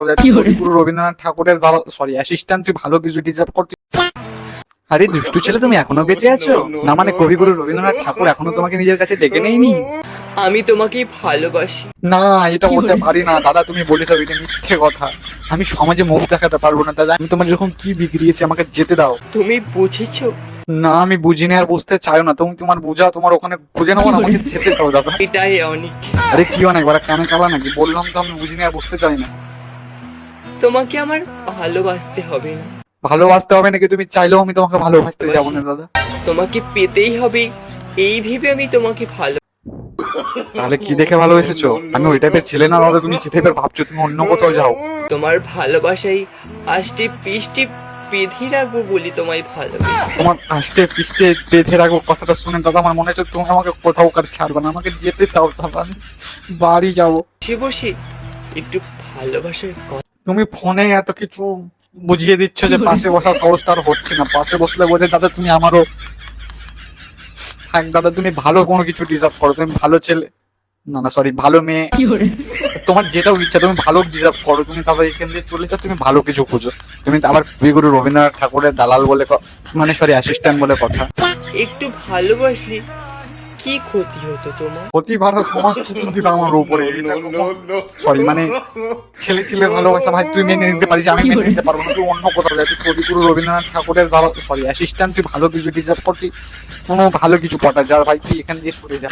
কবিগুরু রবীন্দ্রনাথ ঠাকুরের sorry assistant, তুই ভালো কিছু ডিজার্ভ করতি। আরে দুষ্টু ছেলে, তুমি এখনো বেঁচে আছো? না মানে কবিগুরু রবীন্দ্রনাথ ঠাকুর এখনো তোমাকে নিজের কাছে ডেকে নেয়নি? আমি তোমাকে ভালোবাসি। না, এটা হতে পারি না দাদা, তুমি বলে দাও এটা মিথ্যে কথা। আমি সমাজে মুখ দেখাতে পারবো না দাদা, আমি তোমার যখন কি বিগড়িয়েছি, আমাকে যেতে দাও। তুমি বুঝেছো? না আমি বুঝিনি আর বুঝতে চাইও না, তুমি তোমার বুঝা তোমার ওখানে খুঁজে নেবো না, আমাকে যেতে দাও দাদা। এটাই অনেক। আরে কি অনেক বড় কানে কালা নাকি? বললাম তো আমি বুঝিনি আর বুঝতে চাই না। তোমাকে আমার ভালোবাসতে হবে না, ভালোবাসতে হবে নাকি? তুমি চাইলেও আমি তোমাকে ভালোবাসতে যাবো না দাদা। তোমাকে পেতেই হবে এই ভেবে আমি তোমাকে ভালো। তাহলে কি দেখে ভালোবেসেছো? আমি ওই টাইপের ছেলে না দাদা, তুমি যে টাইপের ভাবছো, তুমি অন্য কোথাও যাও। তোমার ভালোবাসাই আষ্টে পৃষ্ঠে বেঁধে রাখবো বলি তোমায় ভালোবাসি। তোমার আষ্টে পৃষ্ঠে বেঁধে রাখবো কথাটা শুনে দাদা আমার মনে হচ্ছে তুমি আমাকে কোথাও কার ছাড়বে না, আমাকে যেতে দাও দাদা, আমি বাড়ি যাবো। বসে বসে একটু ভালোবাসার কথা। তুমি ফোনে এত কিছু বুঝিয়ে দিচ্ছ যে পাশে বসার সাহসটা আর হচ্ছে না। পাশে বসলে বোধ দাদা তুমি আমারও থাক দাদা, তুমি ভালো কোনো কিছু ডিজার্ভ করো, তুমি ভালো ছেলে, না না সরি ভালো মেয়ে, তোমার যেটাও ইচ্ছা তুমি ভালো ডিজার্ভ করো, তুমি তারপর এখান দিয়ে চলে যাও, তুমি ভালো কিছু খুঁজো। তুমি আবার কবিগুরু রবীন্দ্রনাথ ঠাকুরের দালাল বলে মানে সরি অ্যাসিস্ট্যান্ট বলে কথা। একটু ভালোবাসলে কি ক্ষতি হতো তোমার? প্রতি ভাড়া সমাজ দিল আমার উপরে। সরি মানে ছেলে ছেলে ভালোবাসা ভাই তুই মেনে নিতে পারিস, আমি মেনে নিতে পারবো না। তুই অন্য কোথাও যাচ্ছি, কবিগুরু রবীন্দ্রনাথ ঠাকুরের দালাল সরি অ্যাসিস্ট্যান্ট, তুই ভালো কিছু ডিজার্ভ করতি, কোনো ভালো কিছু পটা যা ভাই, তুই এখান দিয়ে সরে যা।